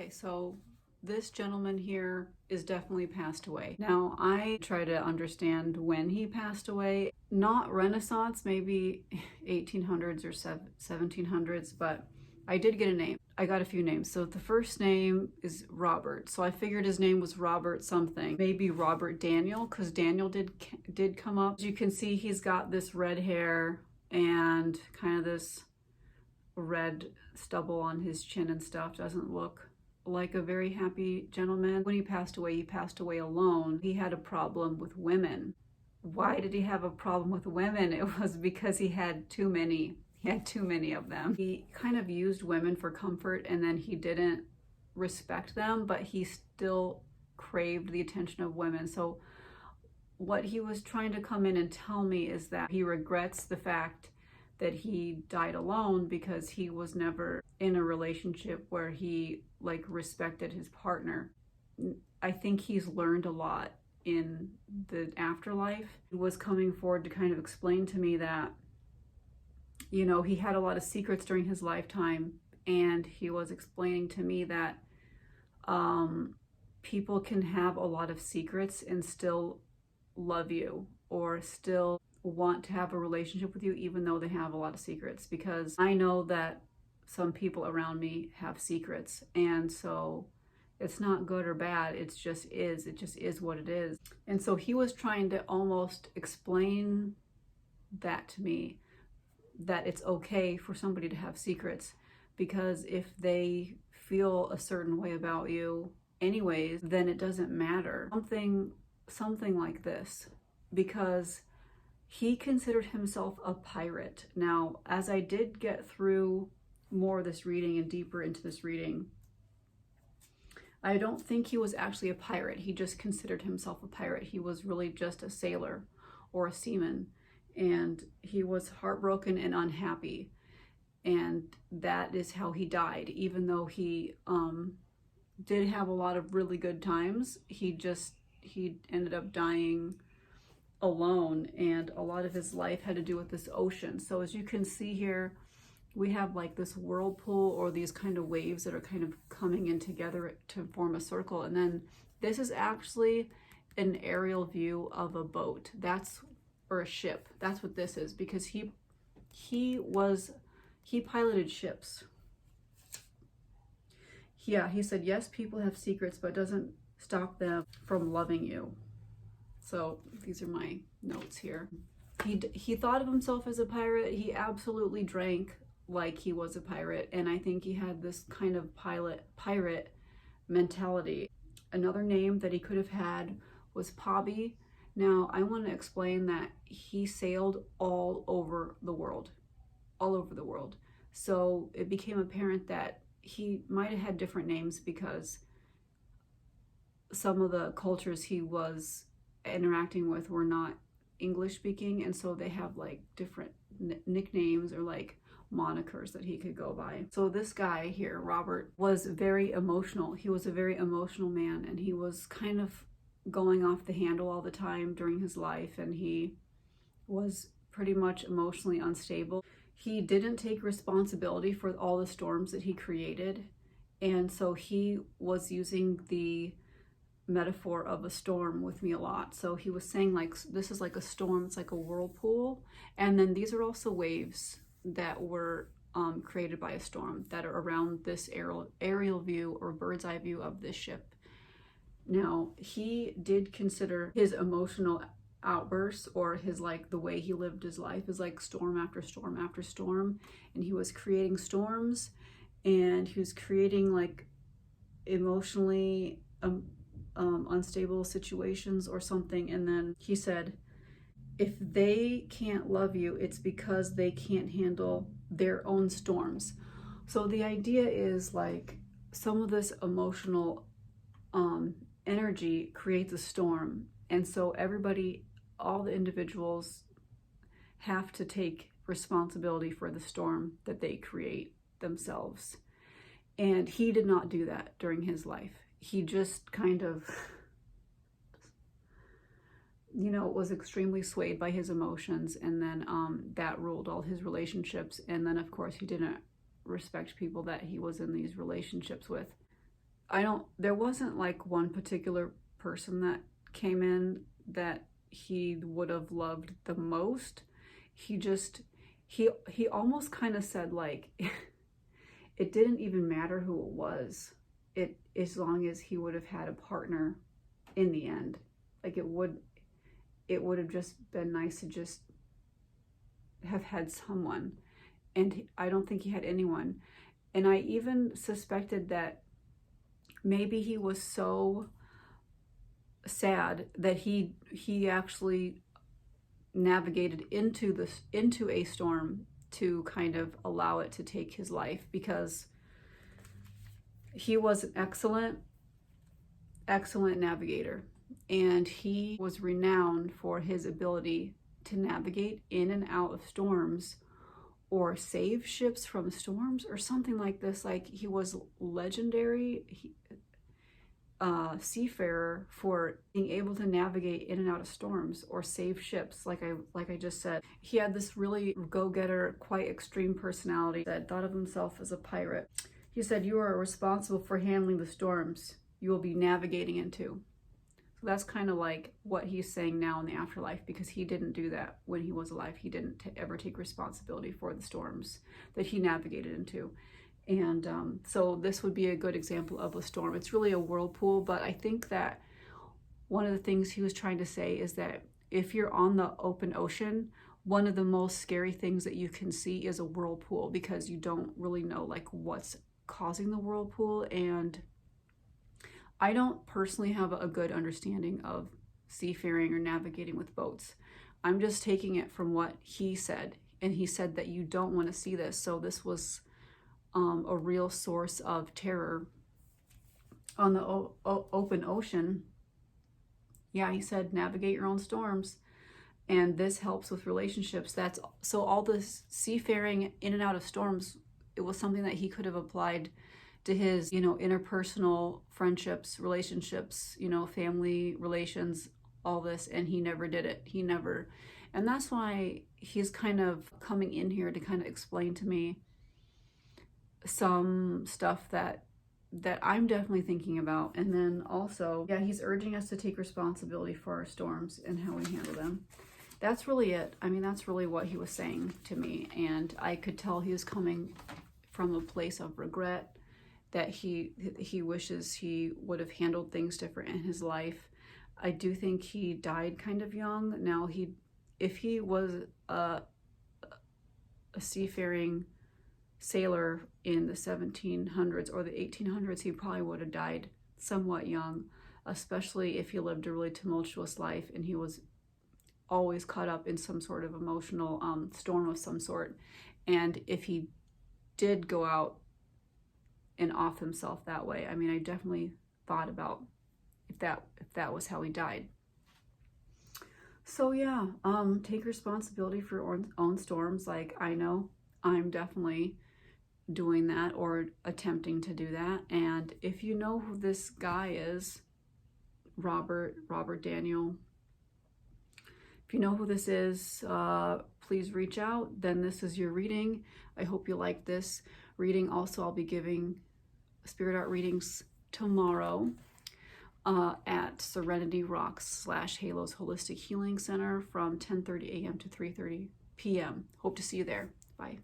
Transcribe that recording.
Okay, so this gentleman here is definitely passed away. Now, I try to understand when he passed away. Not Renaissance, maybe 1800s or 1700s, but I did get a name. I got a few names. So the first name is Robert. So I figured his name was Robert something. Maybe Robert Daniel, because Daniel did come up. As you can see, he's got this red hair and kind of this red stubble on his chin and stuff. Doesn't look like a very happy gentleman. When he passed away alone. He had a problem with women. Why did he have a problem with women? It was because he had too many. He had too many of them. He kind of used women for comfort, and then he didn't respect them, but he still craved the attention of women. So what he was trying to come in and tell me is that he regrets the fact that he died alone because he was never in a relationship where he like respected his partner. I think he's learned a lot in the afterlife. He was coming forward to kind of explain to me that, you know, he had a lot of secrets during his lifetime, and he was explaining to me that people can have a lot of secrets and still love you or still want to have a relationship with you even though they have a lot of secrets, because I know that some people around me have secrets, and so it's not good or bad, it just is what it is. And so he was trying to almost explain that to me, that it's okay for somebody to have secrets, because if they feel a certain way about you anyways, then it doesn't matter. Something like this, because he considered himself a pirate. Now, as I did get through more of this reading and deeper into this reading, I don't think he was actually a pirate. He just considered himself a pirate. He was really just a sailor or a seaman, and he was heartbroken and unhappy. And that is how he died. Even though he did have a lot of really good times, he ended up dying alone, and a lot of his life had to do with this ocean. So as you can see here, we have like this whirlpool or these kind of waves that are kind of coming in together to form a circle. And then this is actually an aerial view of a boat. Or a ship. That's what this is, because he piloted ships. Yeah, he said, yes, people have secrets, but it doesn't stop them from loving you. So these are my notes here. He thought of himself as a pirate. He absolutely drank like he was a pirate, and I think he had this kind of pirate mentality. Another name that he could have had was Pobby. Now, I want to explain that he sailed all over the world. So it became apparent that he might have had different names because some of the cultures he was interacting with were not English speaking, and so they have like different nicknames or like monikers that he could go by. So this guy here, Robert, was very emotional. He was a very emotional man, and he was kind of going off the handle all the time during his life, and he was pretty much emotionally unstable. He didn't take responsibility for all the storms that he created, and so he was using the metaphor of a storm with me a lot. So he was saying like, this is like a storm, it's like a whirlpool, and then these are also waves that were created by a storm that are around this aerial view or bird's eye view of this ship. Now, he did consider his emotional outbursts, or his like the way he lived his life, is like storm after storm after storm, and he was creating storms, and he was creating like emotionally unstable situations or something. And then he said, if they can't love you, it's because they can't handle their own storms. So the idea is like some of this emotional energy creates a storm, and so everybody, all the individuals, have to take responsibility for the storm that they create themselves. And he did not do that during his life. He just kind of, you know, was extremely swayed by his emotions, and then that ruled all his relationships. And then of course he didn't respect people that he was in these relationships with. there wasn't like one particular person that came in that he would have loved the most. He just, he almost kind of said like, it didn't even matter who it was, as long as he would have had a partner in the end. Like it would have just been nice to just have had someone. And I don't think he had anyone. And I even suspected that maybe he was so sad that he actually navigated into a storm to kind of allow it to take his life, because he was an excellent navigator, and he was renowned for his ability to navigate in and out of storms or save ships from storms or something like this. Like he was legendary seafarer for being able to navigate in and out of storms or save ships. Like I just said, he had this really go-getter, quite extreme personality that thought of himself as a pirate. He said, "You are responsible for handling the storms you will be navigating into." So that's kind of like what he's saying now in the afterlife, because he didn't do that when he was alive. He didn't ever take responsibility for the storms that he navigated into. And so this would be a good example of a storm. It's really a whirlpool, but I think that one of the things he was trying to say is that if you're on the open ocean, one of the most scary things that you can see is a whirlpool, because you don't really know like what's causing the whirlpool. And I don't personally have a good understanding of seafaring or navigating with boats. I'm just taking it from what he said, and he said that you don't want to see this. So this was a real source of terror on the open ocean. Yeah, he said navigate your own storms, and this helps with relationships. That's so all this seafaring in and out of storms, it was something that he could have applied to his, interpersonal friendships, relationships, family relations, all this, and he never did it. He never. And that's why he's kind of coming in here to kind of explain to me some stuff that I'm definitely thinking about. And then also, yeah, he's urging us to take responsibility for our storms and how we handle them. That's really it. I mean, that's really what he was saying to me. And I could tell he was coming from a place of regret, that he wishes he would have handled things different in his life. I do think he died kind of young. Now, if he was a seafaring sailor in the 1700s or the 1800s, he probably would have died somewhat young, especially if he lived a really tumultuous life and he was always caught up in some sort of emotional storm of some sort. And if he did go out and off himself that way, I mean, I definitely thought about if that was how he died. So yeah, take responsibility for your own storms. Like, I know I'm definitely doing that or attempting to do that. And if you know who this guy is, Robert Daniel, if you know who this is, please reach out. Then this is your reading. I hope you like this reading. Also, I'll be giving Spirit Art readings tomorrow at Serenity Rocks / Halos Holistic Healing Center from 10:30 a.m. to 3:30 p.m. Hope to see you there. Bye.